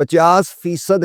50%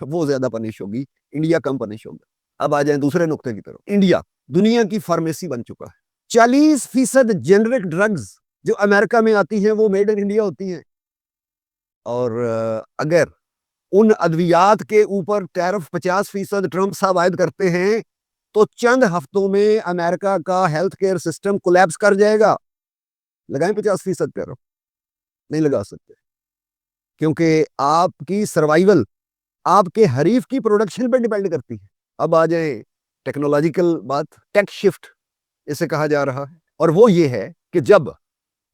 وہ زیادہ پنش ہوگی، انڈیا کم پنش ہوگا۔ اب آ جائیں دوسرے نقطے کی طرف۔ انڈیا دنیا کی فارمیسی بن چکا ہے۔ 40% جنرک ڈرگز جو امریکہ میں آتی ہیں وہ میڈ ان انڈیا ہوتی ہیں، اور اگر ان ادویات کے اوپر ٹیرف 50% ٹرمپ صاحب عائد کرتے ہیں تو چند ہفتوں میں امریکہ کا ہیلتھ کیئر سسٹم کولیپس کر جائے گا۔ لگائیں 50% ٹیرف؟ نہیں لگا سکتے، کیونکہ آپ کی سروائیول آپ کے حریف کی پروڈکشن پہ ڈیپینڈ کرتی ہے۔ اب آ جائیں ٹیکنالوجیکل بات، ٹیک شفٹ اسے کہا جا رہا ہے، اور وہ یہ ہے کہ جب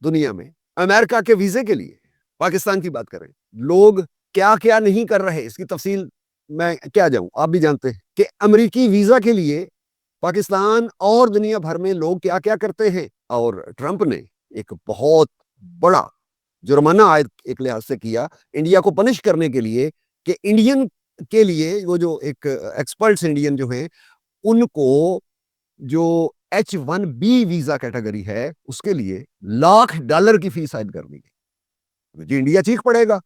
دنیا میں امریکہ کے ویزے کے لیے، پاکستان کی بات کریں، لوگ کیا کیا نہیں کر رہے، اس کی تفصیل میں کیا جاؤں، آپ بھی جانتے ہیں کہ امریکی ویزا کے لیے پاکستان اور دنیا بھر میں لوگ کیا کیا کرتے ہیں، اور ٹرمپ نے ایک بہت بڑا جرمانہ عائد ایک لحاظ سے کیا انڈیا کو پنش کرنے کے لیے، کہ انڈین کے لیے وہ جو ایک ایکسپرٹس انڈین جو ہیں ان کو جو H1B ویزا کیٹیگری ہے اس کے لیے $1,00,000 کی فیس عائد کر دی گئی۔ جی انڈیا چیخ پڑے گا،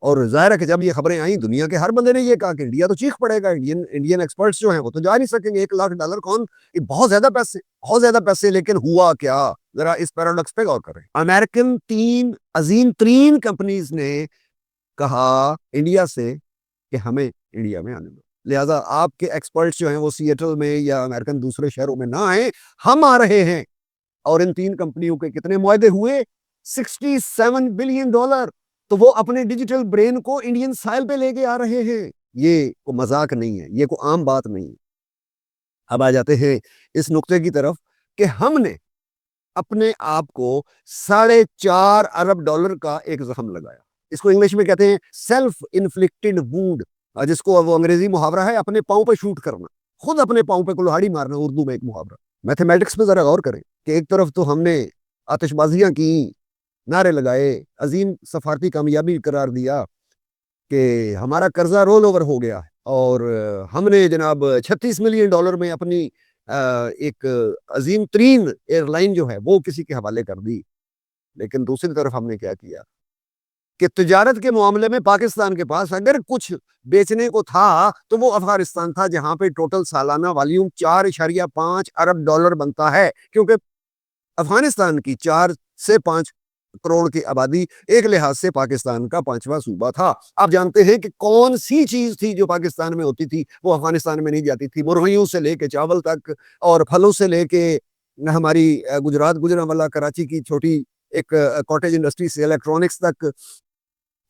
اور ظاہر ہے کہ جب یہ خبریں آئیں دنیا کے ہر بندے نے یہ کہا کہ انڈیا تو چیخ پڑے گا، انڈین ایکسپرٹس جو ہیں وہ تو جا نہیں سکیں گے، $1,00,000 کون، یہ بہت زیادہ پیسے۔ لیکن ہوا کیا، ذرا اس پیراڈاکس پہ غور کریں۔ امریکن 3 عظیم ترین کمپنیز نے کہا انڈیا سے کہ ہمیں انڈیا میں آنے دو، لہٰذا آپ کے ایکسپرٹس جو ہیں وہ سیٹل میں یا امریکن دوسرے شہروں میں نہ آئیں، ہم آ رہے ہیں۔ اور ان 3 کمپنیوں کے کتنے معاہدے ہوئے؟ $67 بلین۔ تو وہ اپنے ڈیجیٹل برین کو انڈین سائل پہ لے کے آ رہے ہیں۔ یہ کوئی مذاق نہیں ہے، یہ کوئی عام بات نہیں ہے۔ اب آ جاتے ہیں اس نقطے کی طرف کہ ہم نے اپنے آپ کو $4.5 ارب کا ایک زخم لگایا۔ اس کو انگلش میں کہتے ہیں سیلف انفلکٹڈ وونڈ، جس کو وہ انگریزی محاورہ ہے اپنے پاؤں پہ شوٹ کرنا، خود اپنے پاؤں پہ کلہاڑی مارنا، اردو میں ایک محاورہ۔ میتھمیٹکس پہ ذرا غور کریں کہ ایک طرف تو ہم نے آتش بازیاں کی، نعرے لگائے، عظیم سفارتی کامیابی قرار دیا کہ ہمارا قرضہ رول اوور ہو گیا، اور ہم نے جناب $36 ملین میں اپنی ایک عظیم ترین ایئر لائن جو ہے وہ کسی کے حوالے کر دی۔ لیکن دوسری طرف ہم نے کیا کیا کہ تجارت کے معاملے میں پاکستان کے پاس اگر کچھ بیچنے کو تھا تو وہ افغانستان تھا، جہاں پہ ٹوٹل سالانہ والیوم $4.5 ارب بنتا ہے، کیونکہ افغانستان کی 4 سے 5 کروڑ کی آبادی ایک لحاظ سے پاکستان کا 5واں صوبہ تھا۔ آپ جانتے ہیں کہ کون سی چیز تھی جو پاکستان میں ہوتی تھی وہ افغانستان میں نہیں جاتی تھی، مرغیوں سے لے کے چاول تک، اور پھلوں سے لے کے ہماری گجرات گجرانوالہ کراچی کی چھوٹی ایک کاٹیج انڈسٹری سے الیکٹرانکس تک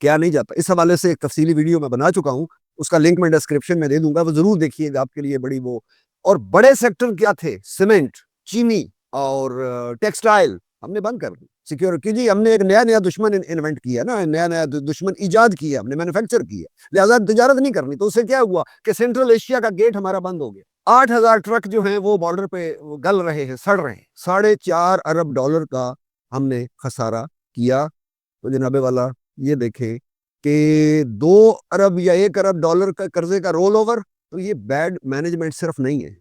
کیا نہیں جاتا۔ اس حوالے سے ایک تفصیلی ویڈیو میں بنا چکا ہوں، اس کا لنک میں ڈسکرپشن میں دے دوں گا، وہ ضرور دیکھیے گا، آپ کے لیے بڑی وہ۔ اور بڑے سیکٹر کیا تھے؟ سیمنٹ، چینی اور ٹیکسٹائل ہم نے بند کر دی۔ سیکیورٹی جی ہم نے ایک نیا دشمن انوینٹ کیا نا، نیا دشمن ایجاد کیا، ہم نے مینوفیکچر کیا، لہٰذا تجارت نہیں کرنی۔ تو اس سے کیا ہوا کہ سینٹرل ایشیا کا گیٹ ہمارا بند ہو گیا۔ 8,000 ٹرک جو ہیں وہ بارڈر پہ گل رہے ہیں، سڑ رہے ہیں۔ $4.5 ارب کا ہم نے خسارہ کیا۔ تو جناب والا یہ دیکھیں کہ 2 ارب یا $1 ارب کا قرضے کا رول اوور، تو یہ بیڈ مینجمنٹ صرف نہیں ہے،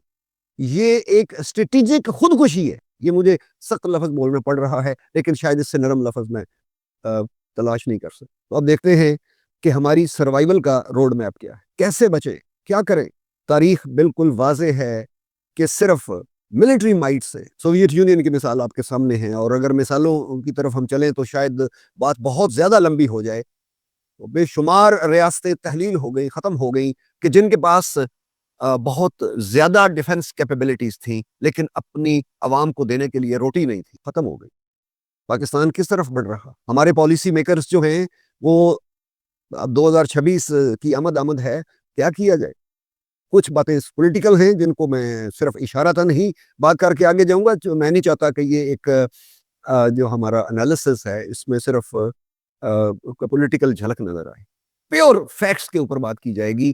یہ ایک اسٹریٹجک خودکشی ہے۔ یہ مجھے سخت لفظ بولنا پڑ رہا ہے، لیکن شاید اس سے نرم لفظ میں تلاش نہیں کر سکتا۔ تو اب دیکھتے ہیں کہ ہماری سروائیول کا روڈ میپ کیا ہے، کیسے بچیں، کیا کریں۔ تاریخ بالکل واضح ہے کہ صرف military might say, Soviet union کی مثال آپ کے سامنے ہے، اور اگر مثالوں کی طرف ہم چلیں تو شاید بات بہت زیادہ لمبی ہو جائے۔ تو بے شمار ریاستیں تحلیل ہو گئی، ختم ہو گئی، کہ جن کے پاس بہت زیادہ ڈیفنس کیپیبلٹیز تھیں، لیکن اپنی عوام کو دینے کے لیے روٹی نہیں تھی، ختم ہو گئی۔ پاکستان کس طرف بڑھ رہا؟ ہمارے پالیسی میکرز جو ہیں وہ اب 2026 کی آمد ہے، کیا کیا جائے؟ کچھ باتیں پولیٹیکل ہیں جن کو میں صرف اشارتاً ہی بات کر کے آگے جاؤں گا، جو میں نہیں چاہتا کہ یہ ایک جو ہمارا انالیسس ہے اس میں صرف پولیٹیکل جھلک نظر آئے۔ پیور فیکٹس کے اوپر بات کی جائے گی۔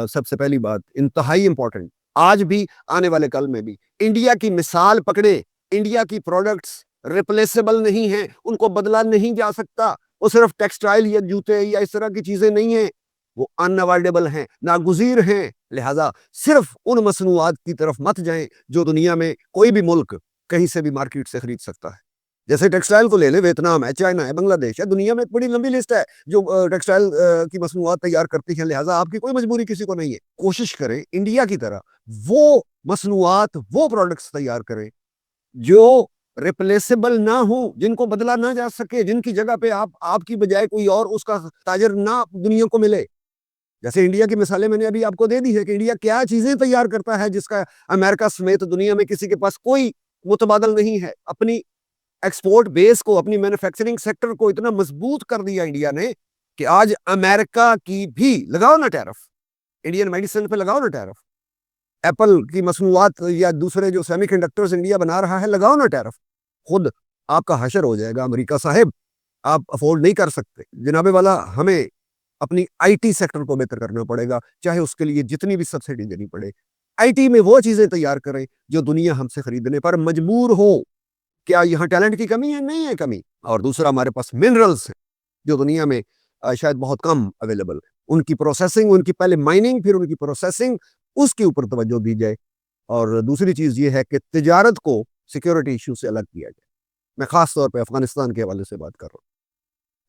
سب سے پہلی بات انتہائی امپورٹنٹ، آج بھی آنے والے کل میں بھی انڈیا کی مثال پکڑے، انڈیا کی پروڈکٹس ریپلیسیبل نہیں ہیں، ان کو بدلا نہیں جا سکتا۔ وہ صرف ٹیکسٹائل یا جوتے یا اس طرح کی چیزیں نہیں ہیں، وہ ان اوائڈیبل ہیں، ناگزیر ہیں۔ لہٰذا صرف ان مصنوعات کی طرف مت جائیں جو دنیا میں کوئی بھی ملک کہیں سے بھی مارکیٹ سے خرید سکتا ہے۔ جیسے ٹیکسٹائل کو لے لیں، ویتنام ہے، چائنا ہے، بنگلہ دیش ہے، دنیا میں ایک بڑی لمبی لسٹ ہے جو ٹیکسٹائل کی مصنوعات تیار کرتی ہیں، لہٰذا آپ کی کوئی مجبوری کسی کو نہیں ہے۔ کوشش کریں انڈیا کی طرح وہ مصنوعات، وہ پروڈکٹس تیار کریں جو ریپلیسیبل نہ ہوں، جن کو بدلا نہ جا سکے، جن کی جگہ پہ آپ کی بجائے کوئی اور اس کا تاجر نہ دنیا کو ملے۔ جیسے انڈیا کی مثالیں میں نے ابھی آپ کو دے دی ہے کہ انڈیا کیا چیزیں تیار کرتا ہے جس کا امریکہ سمیت دنیا میں کسی کے پاس کوئی متبادل نہیں ہے۔ اپنی ایکسپورٹ بیس کو، اپنی مینوفیکچرنگ سیکٹر کو اتنا مضبوط کر دیا انڈیا نے کہ آج امریکہ کی بھی لگاؤ نا ٹیرف، انڈین میڈیسن پہ لگاؤ نا ٹیرف، ایپل کی مصنوعات یا دوسرے جو سیمی کنڈکٹرز انڈیا بنا رہا ہے لگاؤ نا ٹیرف، خود آپ کا حشر ہو جائے گا۔ امریکہ صاحب آپ افورڈ نہیں کر سکتے جناب والا، ہمیں اپنی آئی ٹی سیکٹر کو بہتر کرنا پڑے گا، چاہے اس کے لیے جتنی بھی سبسڈی دینی پڑے۔ آئی ٹی میں وہ چیزیں تیار کریں جو دنیا ہم سے خریدنے پر مجبور ہو۔ کیا یہاں ٹیلنٹ کی کمی ہے؟ نہیں ہے کمی۔ اور دوسرا، ہمارے پاس منرلز ہیں جو دنیا میں شاید بہت کم اویلیبل ہے، ان کی پروسیسنگ، ان کی پہلے مائننگ پھر ان کی پروسیسنگ، اس کے اوپر توجہ دی جائے۔ اور دوسری چیز یہ ہے کہ تجارت کو سیکیورٹی ایشو سے الگ کیا جائے۔ میں خاص طور پہ افغانستان کے حوالے سے بات کر رہا ہوں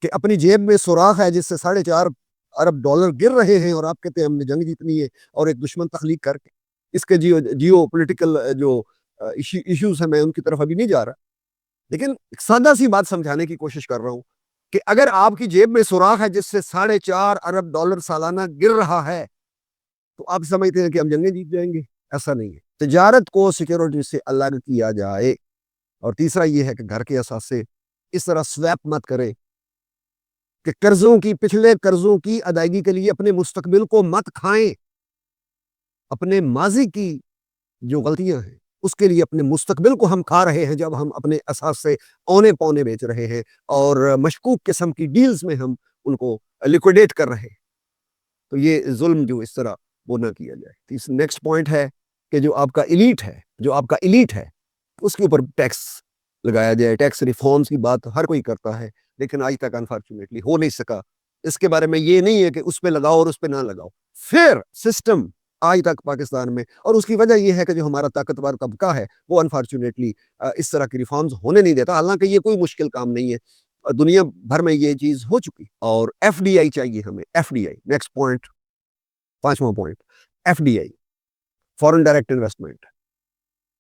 کہ اپنی جیب میں سوراخ ہے جس سے $4.5 ارب گر رہے ہیں، اور آپ کہتے ہیں ہم نے جنگ جیتنی ہے اور ایک دشمن تخلیق کر کے۔ اس کے جیو پولیٹیکل جو ایشوز ہیں میں ان کی طرف ابھی نہیں جا رہا، لیکن ایک سادہ سی بات سمجھانے کی کوشش کر رہا ہوں کہ اگر آپ کی جیب میں سوراخ ہے جس سے $4.5 ارب سالانہ گر رہا ہے تو آپ سمجھتے ہیں کہ ہم جنگیں جیت جائیں گے؟ ایسا نہیں ہے۔ تجارت کو سیکیورٹی سے الگ کیا جائے۔ اور تیسرا یہ ہے کہ گھر کے اثاثے اس طرح سویپ مت کرے کہ پچھلے قرضوں کی ادائیگی کے لیے اپنے مستقبل کو مت کھائیں۔ اپنے ماضی کی جو غلطیاں ہیں اس کے لیے اپنے مستقبل کو ہم کھا رہے ہیں جب ہم اپنے اثاثے اونے پونے بیچ رہے ہیں اور مشکوک قسم کی ڈیلز میں ہم ان کو لیکویڈیٹ کر رہے ہیں۔ تو یہ ظلم جو اس طرح وہ نہ کیا جائے۔ نیکسٹ پوائنٹ ہے کہ جو آپ کا ایلیٹ ہے اس کے اوپر ٹیکس لگایا جائے۔ ٹیکس ریفارمز کی بات ہر کوئی کرتا ہے لیکن آج تک انفارچونیٹلی ہو نہیں سکا۔ اس کے بارے میں یہ نہیں ہے کہ اس پہ لگاؤ اور اس پہ نہ لگاؤ، فیئر سسٹم آج تک پاکستان میں، اور اس کی وجہ یہ ہے کہ جو ہمارا طاقتور طبقہ ہے وہ انفارچونیٹلی اس طرح کی ریفارمز ہونے نہیں دیتا، حالانکہ یہ کوئی مشکل کام نہیں ہے، دنیا بھر میں یہ چیز ہو چکی۔ اور ایف ڈی آئی چاہیے ہمیں، F D I. Next point, 5واں point, F D I, foreign direct investment.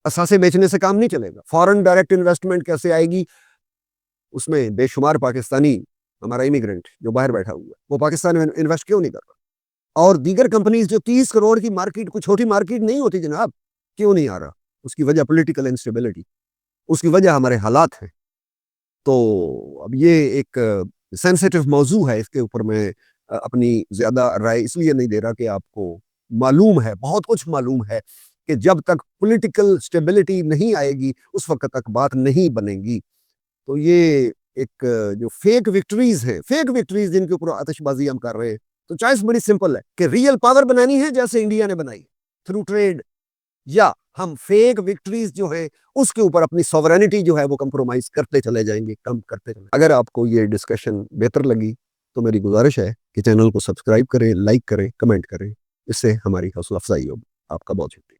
اثاثے بیچنے سے کام نہیں چلے گا۔ فورن ڈائریکٹ انویسٹمنٹ کیسے آئے گی؟ اس میں بے شمار پاکستانی، ہمارا امیگرینٹ جو باہر بیٹھا ہوا ہے وہ پاکستان میں انویسٹ کیوں نہیں کر رہا؟ اور دیگر کمپنیز جو 30 کروڑ کی مارکیٹ، کوئی چھوٹی مارکیٹ نہیں ہوتی جناب، کیوں نہیں آ رہا؟ اس کی وجہ پولیٹیکل انسٹیبلٹی، اس کی وجہ ہمارے حالات ہیں۔ تو اب یہ ایک سینسیٹیو موضوع ہے، اس کے اوپر میں اپنی زیادہ رائے اس لیے نہیں دے رہا کہ آپ کو معلوم ہے، بہت کچھ معلوم ہے کہ جب تک پولیٹیکل اسٹیبلٹی نہیں آئے گی اس وقت تک بات نہیں بنے گی۔ تو یہ ایک جو فیک وکٹریز ہیں، فیک وکٹریز جن کے اوپر آتش بازی ہم کر رہے ہیں، تو چوائس بڑی سمپل ہے کہ ریئل پاور بنانی ہے جیسے انڈیا نے بنائی تھرو ٹریڈ، یا ہم فیک وکٹریز جو ہے اس کے اوپر اپنی سوورینٹی جو ہے وہ کمپرومائز کرتے چلے جائیں گے، کم کرتے چلے۔ اگر آپ کو یہ ڈسکشن بہتر لگی تو میری گزارش ہے کہ چینل کو سبسکرائب کریں، لائک کریں، کمنٹ کریں، اس سے ہماری حوصلہ افزائی ہوگی۔ آپ کا بہت شکریہ۔